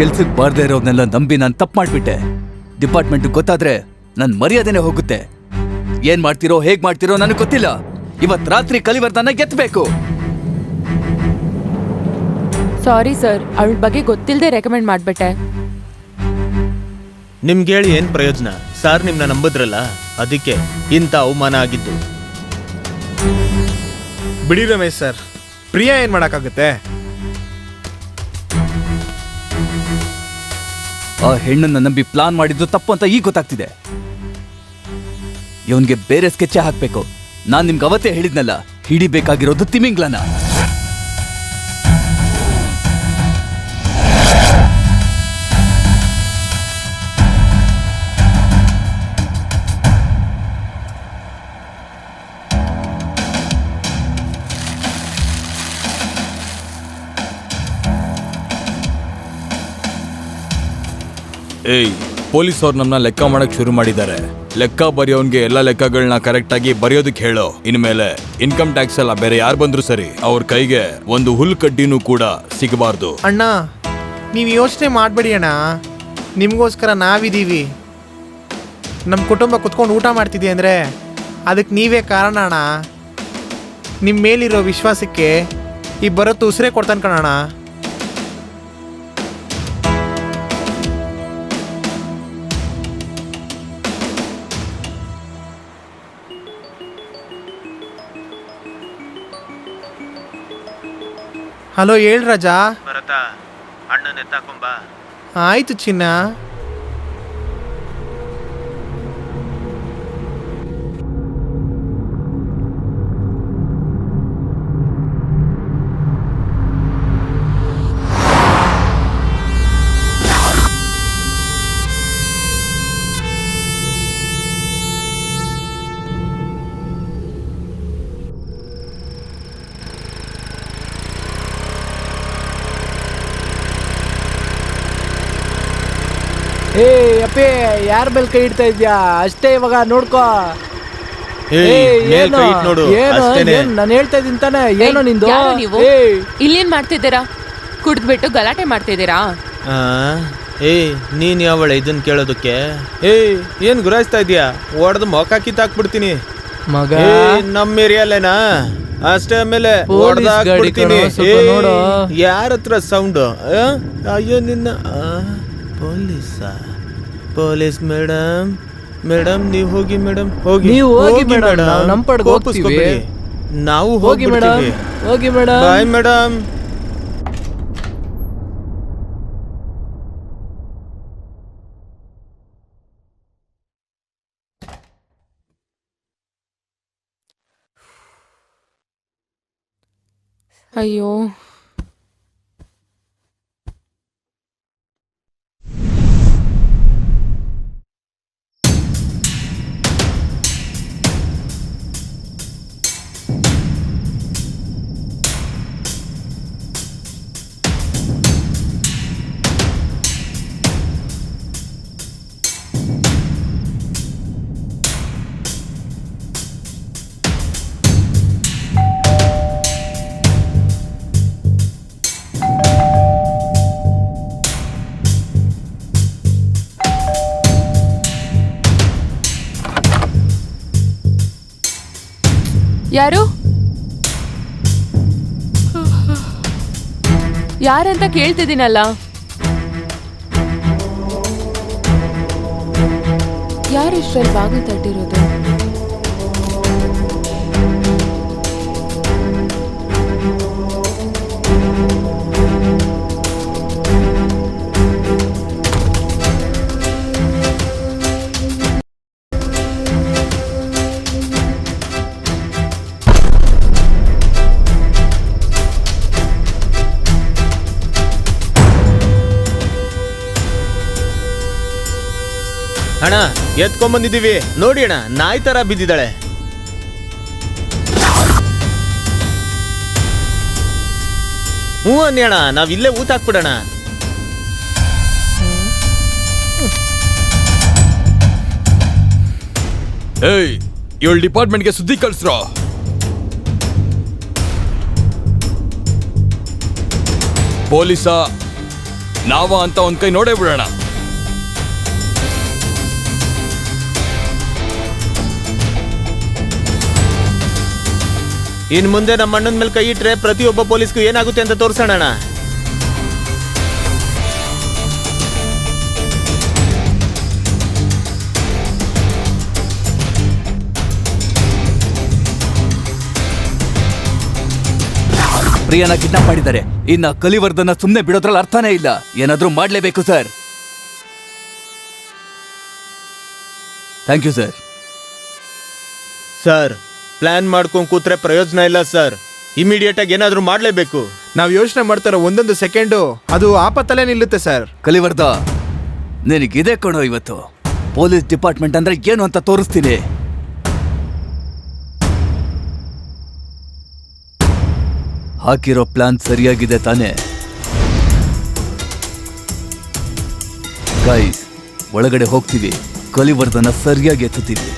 ಕೆಲ್ಸಕ್ಕೆ ಬಾರ್ದೇ ಇರೋನೆಲ್ಲ ನಂಬಿ ನಾನು ತಪ್ಪು ಮಾಡ್ಬಿಟ್ಟೆ. ಡಿಪಾರ್ಟ್ಮೆಂಟ್ ಗೊತ್ತಾದ್ರೆ ನನ್ ಮರ್ಯಾದೆನೆ ಹೋಗುತ್ತೆ. ಏನ್ ಮಾಡ್ತಿರೋ ಹೇಗ್ ಮಾಡ್ತಿರೋ ನನಗೆ ಗೊತ್ತಿಲ್ಲ. ಇವತ್ ರಾತ್ರಿ ಕಲಿವರ್ಧನ ಗೆತ್ತಬೇಕು. ಸಾರಿ ಸರ್, ಅವಳ ಬಗ್ಗೆ ಗೊತ್ತಿಲ್ಲದೆ ರೆಕಮೆಂಡ್ ಮಾಡ್ಬಿಟ್ಟೆ. ನಿಮ್ಗೆ ಹೇಳಿ ಏನ್ ಪ್ರಯೋಜನ? ಸರ್ ನಿಮ್ನ ನಂಬಿದ್ರಲ್ಲ, ಅದಕ್ಕೆ ಇಂಥ ಅವಮಾನ ಆಗಿದ್ದು. ಬಿಡಿ ರಮೇಶ್ ಸರ್, ಪ್ರಿಯಾ ಏನ್ ಮಾಡಕ್ಕಾಗುತ್ತೆ? ಆ ಹೆಣ್ಣನ್ನ ನಂಬಿ ಪ್ಲಾನ್ ಮಾಡಿದ್ದು ತಪ್ಪು ಅಂತ ಈಗ ಗೊತ್ತಾಗ್ತಿದೆ. ಇವನ್ಗೆ ಬೇರೆ ಸ್ಕೆಚ್ ಹಾಕ್ಬೇಕು. ನಾನ್ ನಿಮ್ಗೆ ಅವತ್ತೇ ಹೇಳಿದ್ನಲ್ಲ, ಹಿಡಿಬೇಕಾಗಿರೋದು ತಿಮಿಂಗ್ಲನ. ಏಯ್, ಪೊಲೀಸ್ ಅವ್ರು ನಮ್ಮನ್ನ ಲೆಕ್ಕ ಮಾಡಕ್ ಶುರು ಮಾಡಿದ್ದಾರೆ. ಲೆಕ್ಕ ಬರೆಯೋನ್ಗೆ ಎಲ್ಲ ಲೆಕ್ಕಗಳನ್ನ ಕರೆಕ್ಟ್ ಆಗಿ ಬರೆಯೋದಕ್ಕೆ ಹೇಳೋ. ಇನ್ಮೇಲೆ ಇನ್ಕಮ್ ಟ್ಯಾಕ್ಸ್ ಎಲ್ಲ ಬೇರೆ ಯಾರು ಬಂದ್ರು ಸರಿ, ಅವ್ರ ಕೈಗೆ ಒಂದು ಹುಲ್ ಕಡ್ಡಿನೂ ಕೂಡ ಸಿಗಬಾರ್ದು. ಅಣ್ಣ, ನೀವು ಯೋಚನೆ ಮಾಡಬೇಡಿ ಅಣ್ಣ, ನಿಮಗೋಸ್ಕರ ನಾವಿದ್ದೀವಿ. ನಮ್ಮ ಕುಟುಂಬ ಕುತ್ಕೊಂಡು ಊಟ ಮಾಡ್ತಿದ್ವಿ ಅಂದರೆ ಅದಕ್ಕೆ ನೀವೇ ಕಾರಣ ಅಣ್ಣ. ನಿಮ್ಮ ಮೇಲಿರೋ ವಿಶ್ವಾಸಕ್ಕೆ ಈ ಬರೋತ್ತು ಉಸಿರೇ ಕೊಡ್ತಾನೆ ಕಣಣ್ಣ. ಹಲೋ, ಹೇಳ್ ರಾಜಾ. ಭರತ, ಅಣ್ಣನ ಎತ್ತಾಕೊಂಬ. ಆಯ್ತು ಚಿನ್ನ. ಏ ಅಪ್ಪೇ, ಯಾರ ಮೇಲೆ ಕೈ ಇಡ್ತಾ ಇದ್ಯಾ? ಅಷ್ಟೇ, ಇವಾಗ ನೋಡ್ಕೋ. ನಾನು ಹೇಳ್ತಾ ಇದ್ದೀನಿ ತಾನೆ, ಏನೋ ನಿಂದು? ಇಲ್ಲೇನ್ ಮಾಡ್ತಿದ್ದೀರಾ? ಕುಡ್ದ್ಬಿಟ್ಟು ಗಲಾಟೆ ಮಾಡ್ತಿದ್ದೀರಾ? ನೀನ್ ಯಾವಳ ಇದನ್ ಕೇಳೋದಕ್ಕೆ? ಏನ್ ಗುರಾಯಿಸ್ತಾ ಇದೀಯಾ? ಹೊಡೆದು ಮೊಕ ಕಿತ್ತಾಕ್ಬಿಡ್ತೀನಿ ಮಗ. ನಮ್ಮ ಏರಿಯಲ್ಲೇನಾ? ಅಷ್ಟೇ, ಆಮೇಲೆ ಯಾರ ಹತ್ರ ಸೌಂಡ್? ಅಯ್ಯೋ ನಿನ್ನ. ಪೊಲೀಸ್ ಮೇಡಮ್, ಮೇಡಮ್ ನೀವು ಹೋಗಿ ಮೇಡಮ್, ಹೋಗಿ. ನೀವು ಹೋಗಿ ಮೇಡಮ್, ನಾವು ನಮ್ಮ ಪಡ್ಗೆ ಹೋಗ್ತೀವಿ. ನಾವು ಹೋಗಿ ಮೇಡಮ್, ಹೋಗಿ ಮೇಡಮ್. Bye madam. ಅಯ್ಯೋ, ಯಾರು ಯಾರಂತ ಕೇಳ್ತಿದ್ದೀನಲ್ಲ. ಯಾರು ಇಷ್ಟರಲ್ಲಿ ಬಾಗಿಲು ತಟ್ಟಿರೋದು? ಅಣ್ಣ, ಎತ್ಕೊಂಡ್ಬಂದಿದ್ದೀವಿ ನೋಡಿ ಅಣ್ಣ, ನಾಯಿ ತರ ಬಿದ್ದಿದ್ದಾಳೆ. ಹ್ಞೂ ಅನ್ನಿ ಅಣ್ಣ, ನಾವಿಲ್ಲೇ ಊಟ ಹಾಕ್ಬಿಡೋಣ. ಏಯ್, ಇವಳು ಡಿಪಾರ್ಟ್ಮೆಂಟ್ಗೆ ಸುದ್ದಿ ಕಳಿಸ್ರೋ. ಪೊಲೀಸ ನಾವ ಅಂತ ಒಂದ್ ಕೈ ನೋಡೇ ಬಿಡೋಣ. ಇನ್ ಮುಂದೆ ನಮ್ಮ ಅಣ್ಣನ ಮೇಲೆ ಕೈ ಇಟ್ರೆ ಪ್ರತಿಯೊಬ್ಬ ಪೊಲೀಸ್ಗೂ ಏನಾಗುತ್ತೆ ಅಂತ ತೋರ್ಸೋಣ. ಪ್ರಿಯಾನ ಕಿಡ್ನಾಪ್ ಮಾಡಿದ್ದಾರೆ. ಇನ್ನ ಕಲಿವರ್ಧನ ಸುಮ್ನೆ ಬಿಡೋದ್ರಲ್ಲಿ ಅರ್ಥನೇ ಇಲ್ಲ. ಏನಾದ್ರೂ ಮಾಡ್ಲೇಬೇಕು sir. Thank you sir. Sir, plan ಮಾಡ್ಕೊಂಡು ಕೂತ್ರೆ ಪ್ರಯೋಜನ ಇಲ್ಲ ಸರ್. ಇಮಿಡಿಯೇಟ್ ಆಗಿ ಏನಾದ್ರೂ ಮಾಡ್ಲೇಬೇಕು. ನಾವು ಯೋಚನೆ ಮಾಡ್ತಾರೋ ಒಂದೊಂದು ಸೆಕೆಂಡು ಅದು ಆಪತ್ತಲ್ಲೇ ನಿಲ್ಲುತ್ತೆ ಸರ್. ಕಲಿವರ್ಧ, ನಿನಗಿದೆ ಕಣೋ ಇವತ್ತು. ಪೊಲೀಸ್ ಡಿಪಾರ್ಟ್ಮೆಂಟ್ ಅಂದ್ರೆ ಏನು ಅಂತ ತೋರಿಸ್ತೀನಿ. ಹಾಕಿರೋ ಪ್ಲಾನ್ ಸರಿಯಾಗಿದೆ ತಾನೇ? ಗೈಸ್, ಒಳಗಡೆ ಹೋಗ್ತೀವಿ, ಕಲಿವರ್ಧನ ಸರಿಯಾಗಿ ಎತ್ತುತ್ತೀವಿ.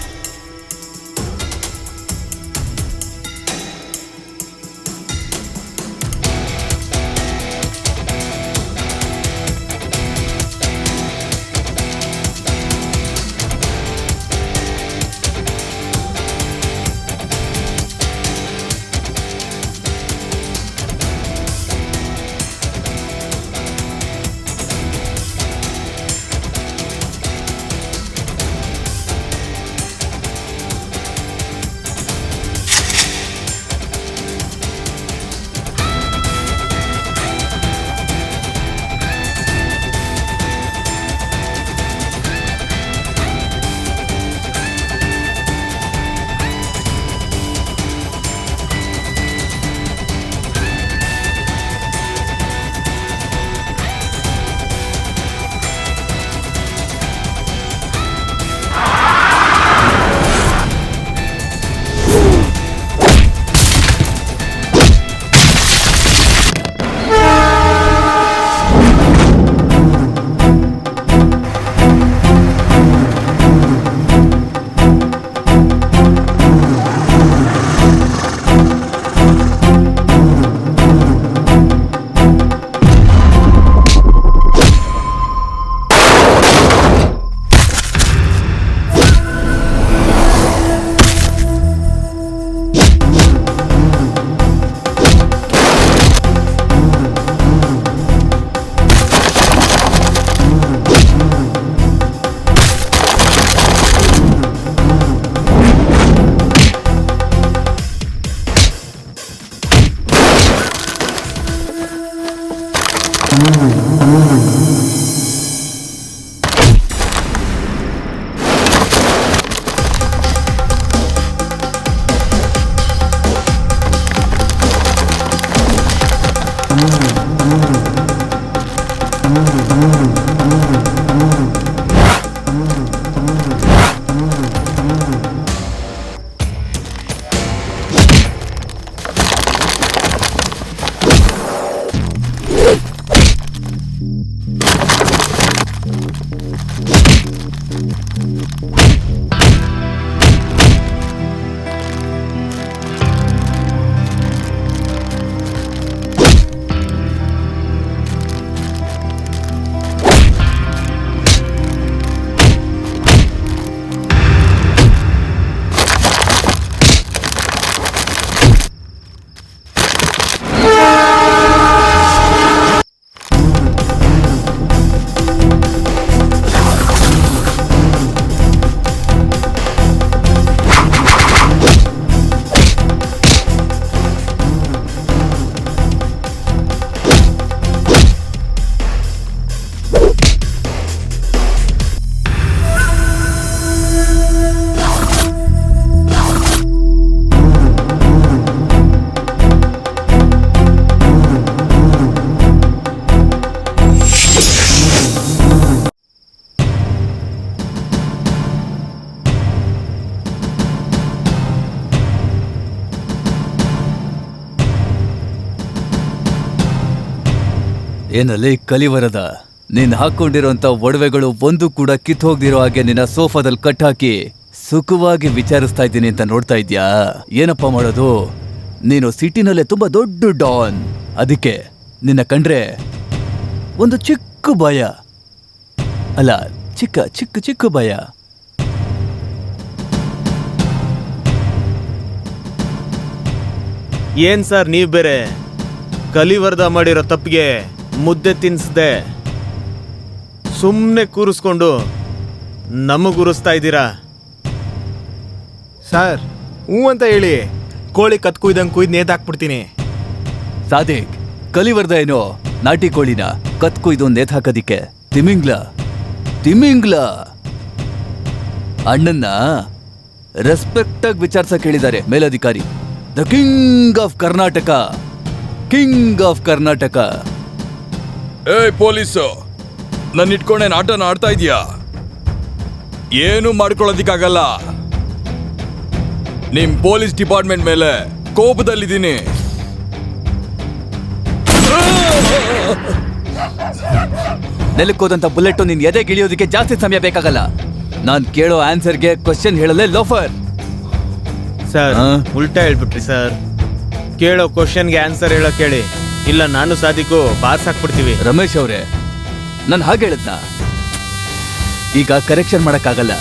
ಏನಲ್ಲಿ ಕಲಿವರದ, ನೀನ್ ಹಾಕೊಂಡಿರೋಂಥ ಒಡವೆಗಳು ಒಂದು ಕೂಡ ಕಿತ್ ಹೋಗ್ದಿರೋ ಹಾಗೆ ನಿನ್ನ ಸೋಫಾದಲ್ಲಿ ಕಟ್ ಹಾಕಿ ಸುಖವಾಗಿ ವಿಚಾರಿಸ್ತಾ ಇದ್ದೀನಿ ಅಂತ ನೋಡ್ತಾ ಇದ್ಯಾ? ಏನಪ್ಪ ಮಾಡೋದು? ನೀನು ಸಿಟಿನಲ್ಲೇ ತುಂಬಾ ದೊಡ್ಡ ಡಾನ್. ಅದಕ್ಕೆ ನಿನ್ನ ಕಂಡ್ರೆ ಒಂದು ಚಿಕ್ಕ ಚಿಕ್ಕ ಭಯ ಅಲ್ಲ, ಚಿಕ್ಕ ಚಿಕ್ಕ ಚಿಕ್ಕ ಭಯ. ಏನ್ ಸರ್ ನೀವ್ ಬೇರೆ ಕಲಿವರ್ದ ಮಾಡಿರೋ ತಪ್ಪಿಗೆ ಮುದ್ದೆ ತಿನ್ಸ್ದೆ ಸುಮ್ಮನೆ ಕೂರಿಸ್ಕೊಂಡು ನಮಗುರಿಸ್ತಾ ಇದ್ದೀರಾ? ಸರ್ ಹ್ಞೂ ಅಂತ ಹೇಳಿ ಕೋಳಿ ಕತ್ ಕುಯ್ದಂಗೆ ಕುಯ್ದು ನೇತಾಕ್ಬಿಡ್ತೀನಿ. ಸಾದಿಕ್, ಕಲಿವರ್ದ ಏನೋ ನಾಟಿ ಕೋಳಿನ ಕತ್ ಕೊಯ್ದು ನೇತ್ ಹಾಕೋದಿಕ್ಕೆ ತಿಮಿಂಗ್ಲ ಅಣ್ಣನ್ನ ರೆಸ್ಪೆಕ್ಟ್ ಆಗಿ ವಿಚಾರಿಸಕ್ ಹೇಳಿದ್ದಾರೆ ಮೇಲಧಿಕಾರಿ. The king of Karnataka. ಏಯ್ ಪೊಲೀಸು, ನನ್ನ ಇಟ್ಕೊಂಡೇನ್ ಆಟನ ಆಡ್ತಾ ಇದೀಯಾ? ಏನು ಮಾಡ್ಕೊಳ್ಳೋದಿಕ್ಕಾಗಲ್ಲ. ನಿಮ್ ಪೊಲೀಸ್ ಡಿಪಾರ್ಟ್ಮೆಂಟ್ ಮೇಲೆ ಕೋಪದಲ್ಲಿದ್ದೀನಿ. ನೆಲಕ್ಕೋದಂತ ಬುಲೆಟ್ ನಿನ್ ಎದೆ ಗಿಳಿಯೋದಕ್ಕೆ ಜಾಸ್ತಿ ಸಮಯ ಬೇಕಾಗಲ್ಲ. ನಾನ್ ಕೇಳೋ ಆನ್ಸರ್ಗೆ ಕ್ವಶನ್ ಹೇಳಲೇ ಲೋಫರ್. ಸರ್ ಹಾ? ಉಲ್ಟಾ ಹೇಳ್ಬಿಟ್ರಿ ಸರ್. ಕೇಳೋ ಕ್ವಶನ್ಗೆ ಆನ್ಸರ್ ಹೇಳೋ ಕೇಳಿ, ಇಲ್ಲ ನಾನು ಸಾದಿಕು ಬಾರ್ಸ್ ಹಾಕ್ಬಿಡ್ತೀವಿ. ರಮೇಶ್ ಅವ್ರೆ, ನಾನು ಹಾಗೆ ಹೇಳದ್ನ ಈಗ ಕರೆಕ್ಷನ್ ಮಾಡಕ್ಕಾಗಲ್ಲ.